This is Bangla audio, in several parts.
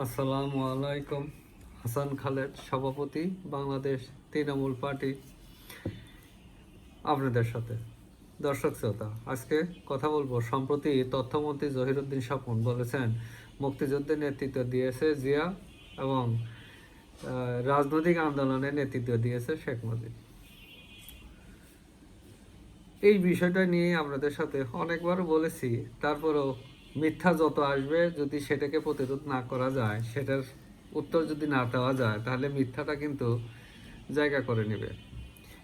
আসসালামু আলাইকুম। হাসান খালেদ, সভাপতি, বাংলাদেশ তৃণমূল পার্টি, আপনাদের সাথে। দর্শক শ্রোতা, আজকে কথা বলবো। সম্প্রতি তথ্যমন্ত্রী জহিরুদ্দিন স্বপন বলেছেন, মুক্তিযুদ্ধের নেতৃত্ব দিয়েছে জিয়া এবং রাজনৈতিক আন্দোলনের নেতৃত্ব দিয়েছে শেখ মুজিব। এই বিষয়টা নিয়ে আপনাদের সাথে অনেকবার বলেছি, তারপরেও মিথ্যা যত আসবে, যদি সেটাকে প্রতিরোধ না করা যায়, সেটার উত্তর যদি না দেওয়া যায়, তাহলে মিথ্যাটা কিন্তু জায়গা করে নেবে।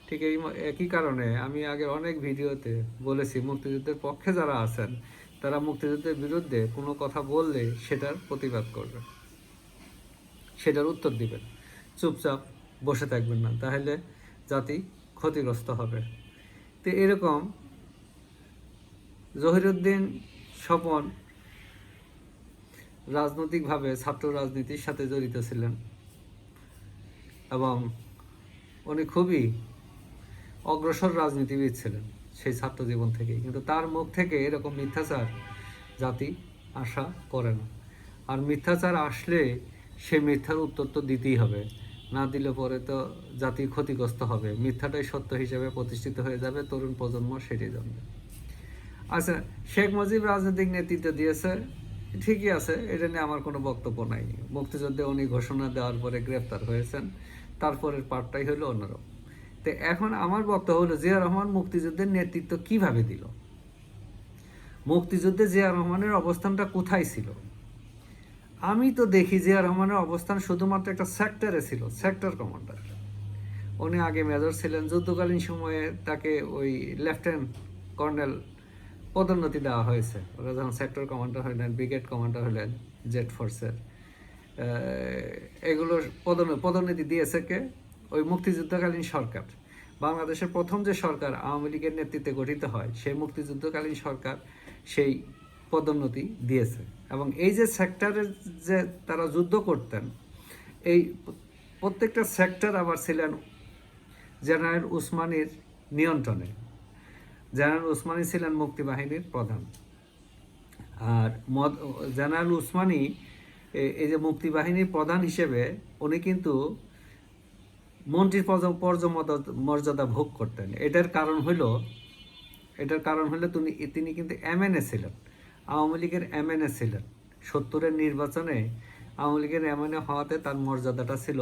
ঠিক এই একই কারণে আমি আগে অনেক ভিডিওতে বলেছি, মুক্তিযুদ্ধের পক্ষে যারা আছেন তারা মুক্তিযুদ্ধের বিরুদ্ধে কোনো কথা বললে সেটার প্রতিবাদ করবেন, সেটার উত্তর দিবেন। চুপচাপ বসে থাকবেন না, তাহলে জাতি ক্ষতিগ্রস্ত হবে। তো এরকম জহিরুদ্দিন স্বপন রাজনৈতিকভাবে ছাত্র রাজনীতির সাথে জড়িত ছিলেন এবং উনি খুবই অগ্রসর রাজনীতিবিদ ছিলেন সেই ছাত্র জীবন থেকে। কিন্তু তার মুখ থেকে এরকম মিথ্যাচার জাতি আশা করে না। আর মিথ্যাচার আসলে সে মিথ্যার উত্তর তো দিতেই হবে, না দিলে পরে তো জাতি ক্ষতিগ্রস্ত হবে। মিথ্যাটাই সত্য হিসেবে প্রতিষ্ঠিত হয়ে যাবে, তরুণ প্রজন্ম সেটি জানবে। আচ্ছা, শেখ মুজিব রাজনৈতিক নেতৃত্ব দিয়েছে, ঠিকই আছে, এটা নিয়ে আমার কোনো বক্তব্য নাই। মুক্তিযুদ্ধে উনি ঘোষণা দেওয়ার পরে গ্রেপ্তার হয়েছেন, তারপরের পার্টটাই হলো অন্যরকম। তো এখন আমার বক্তব্য হলো, জিয়া রহমান মুক্তিযুদ্ধের নেতৃত্ব কিভাবে দিল? মুক্তিযুদ্ধে জিয়া রহমানের অবস্থানটা কোথায় ছিল? আমি তো দেখি জিয়া রহমানের অবস্থান শুধুমাত্র একটা সেক্টরে ছিল, সেক্টর কমান্ডার। উনি আগে মেজর ছিলেন, যুদ্ধকালীন সময়ে তাকে ওই লেফটেন্যান্ট কর্নেল পদোন্নতি দেওয়া হয়েছে। ওরা যখন সেক্টর কমান্ডার হলেন, ব্রিগেড কমান্ডার হলেন জেড ফোর্সের, এগুলোর পদোন্নতি দিয়েছে কে? ওই মুক্তিযুদ্ধকালীন সরকার। বাংলাদেশের প্রথম যে সরকার আওয়ামী লীগের নেতৃত্বে গঠিত হয়, সেই মুক্তিযুদ্ধকালীন সরকার সেই পদোন্নতি দিয়েছে। এবং এই যে সেক্টরে যে তারা যুদ্ধ করতেন, এই প্রত্যেকটা সেক্টর আবার ছিলেন জেনারেল উসমানীর নিয়ন্ত্রণে। জেনারেল উসমানী ছিলেন মুক্তিবাহিনীর প্রধান। আর জেনারেল উসমানী এই যে মুক্তিবাহিনীর প্রধান হিসেবে উনি কিন্তু মন্ত্রীর মর্যাদা ভোগ করতেন। এটার কারণ হলো তিনি কিন্তু এমএনএ ছিলেন, আওয়ামী লীগের এমএনএ ছিলেন। 70-এর নির্বাচনে আওয়ামী লীগের এমএনএ হওয়াতে তার মর্যাদাটা ছিল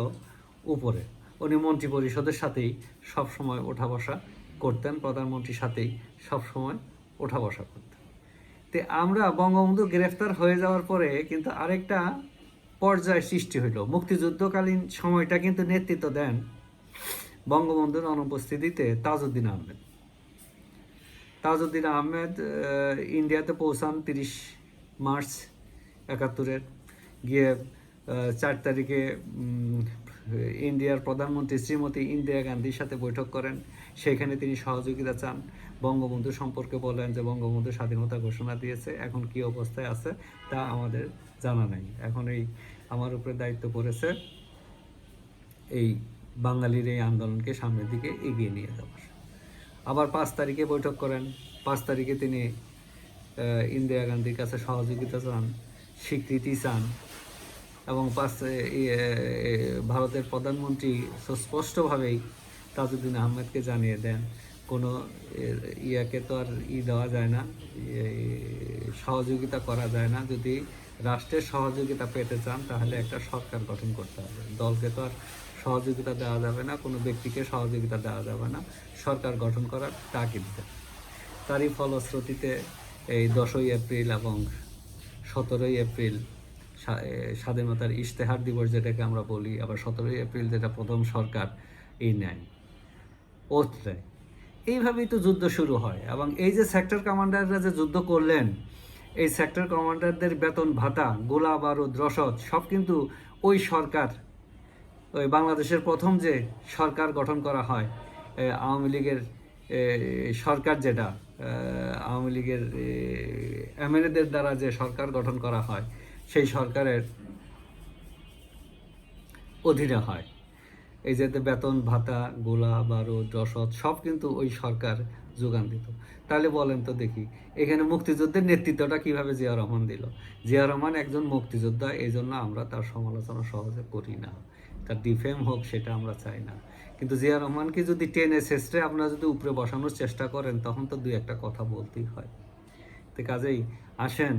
উপরে। উনি মন্ত্রী পরিষদের সাথেই সবসময় ওঠা বসা করতেন, প্রধানমন্ত্রীর সাথেই সবসময় ওঠা বসা করতেন। তো আমরা বঙ্গবন্ধু গ্রেফতার হয়ে যাওয়ার পরে কিন্তু আরেকটা পর্যায় সৃষ্টি হইল। মুক্তিযুদ্ধকালীন সময়টা কিন্তু নেতৃত্ব দেন বঙ্গবন্ধুর অনুপস্থিতিতে তাজউদ্দিন আহমেদ। তাজউদ্দিন আহমেদ ইন্ডিয়াতে পৌঁছান 30 মার্চ 71-এর। গিয়ে 4 তারিখে ইন্ডিয়ার প্রধানমন্ত্রী শ্রীমতী ইন্দিরা গান্ধীর সাথে বৈঠক করেন। সেখানে তিনি সহযোগিতা চান, বঙ্গবন্ধু সম্পর্কে বলেন যে বঙ্গবন্ধু স্বাধীনতা ঘোষণা দিয়েছে, এখন কি অবস্থায় আছে তা আমাদের জানা নাই। এখন এই আমার উপরে দায়িত্ব পড়েছে এই বাঙালির এই আন্দোলনকে সামনের দিকে এগিয়ে নিয়ে যাওয়ার। আবার 5 তারিখে বৈঠক করেন। 5 তারিখে তিনি ইন্দিরা গান্ধীর কাছে সহযোগিতা চান, স্বীকৃতি চান এবং ভারতের প্রধানমন্ত্রী স্পষ্টভাবেই তাজউদ্দিন আহমেদকে জানিয়ে দেন, কোনো ইয়াকে তো আর দেওয়া যায় না, সহযোগিতা করা যায় না। যদি রাষ্ট্রের সহযোগিতা পেতে চান তাহলে একটা সরকার গঠন করতে হবে। দলকে তো আর সহযোগিতা দেওয়া যাবে না, কোনো ব্যক্তিকে সহযোগিতা দেওয়া যাবে না, সরকার গঠন করার তাগিদ দেন। তারই ফলশ্রুতিতে এই 10ই এপ্রিল এবং 17ই এপ্রিল স্বাধীনতার ইশতেহার দিবস যেটাকে আমরা বলি, আবার 17ই এপ্রিল যেটা প্রথম সরকার নেয়, ওথ দেয়। এইভাবেই তো যুদ্ধ শুরু হয়। এবং এই যে সেক্টর কমান্ডাররা যে যুদ্ধ করলেন, এই সেক্টর কমান্ডারদের বেতন ভাতা, গোলা বারুদ, রসদ সব কিন্তু ওই সরকার, ওই বাংলাদেশের প্রথম যে সরকার গঠন করা হয় আওয়ামী লীগের সরকার, যেটা আওয়ামী লীগের এমএলএদের দ্বারা যে সরকার গঠন করা হয়, সেই সরকারের অধীনে হয়। এই যে বেতন ভাতা, গোলা বারুদ, রসদ সব কিন্তু ওই সরকার যোগান দিত। তাহলে বলেন তো দেখি, এখানে মুক্তিযুদ্ধের নেতৃত্বটা কিভাবে জিয়া রহমান দিল? জিয়া রহমান একজন মুক্তিযোদ্ধা, এই জন্য আমরা তার সমালোচনা সহজে করি না, তার ডিফেম হোক সেটা আমরা চাই না। কিন্তু জিয়া রহমানকে যদি টেনে শেষে আপনারা যদি উপরে বসানোর চেষ্টা করেন, তখন তো দুই একটা কথা বলতেই হয়। তো কাজেই আসেন,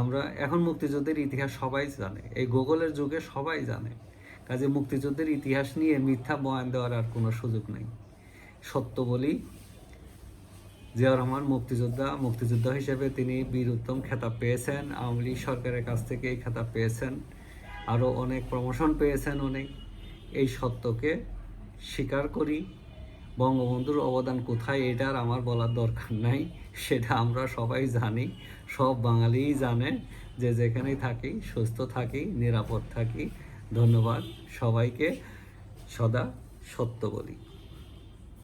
আমরা এখন মুক্তিযুদ্ধের ইতিহাস সবাই জানে, এই গুগলের যুগে সবাই জানে। কাজে মুক্তিযুদ্ধের ইতিহাস নিয়ে মিথ্যা বয়ান দেওয়ার আর কোনো সুযোগ নেই। সত্য বলি, জিয়া রহমান মুক্তিযোদ্ধা হিসেবে তিনি বীর উত্তম খেতাব পেয়েছেন, আওয়ামী লীগ সরকারের কাছ থেকে এই খেতাব পেয়েছেন, আরও অনেক প্রমোশন পেয়েছেন অনেক। এই সত্যকে স্বীকার করি। বঙ্গবন্ধুর অবদান কোথায় এটার আমার বলার দরকার নাই, সেটা আমরা সবাই জানি, সব বাঙালিই জানে। যে যেখানেই থাকি সুস্থ থাকি, নিরাপদ থাকি। ধন্যবাদ সবাইকে। সদা সত্য বলি।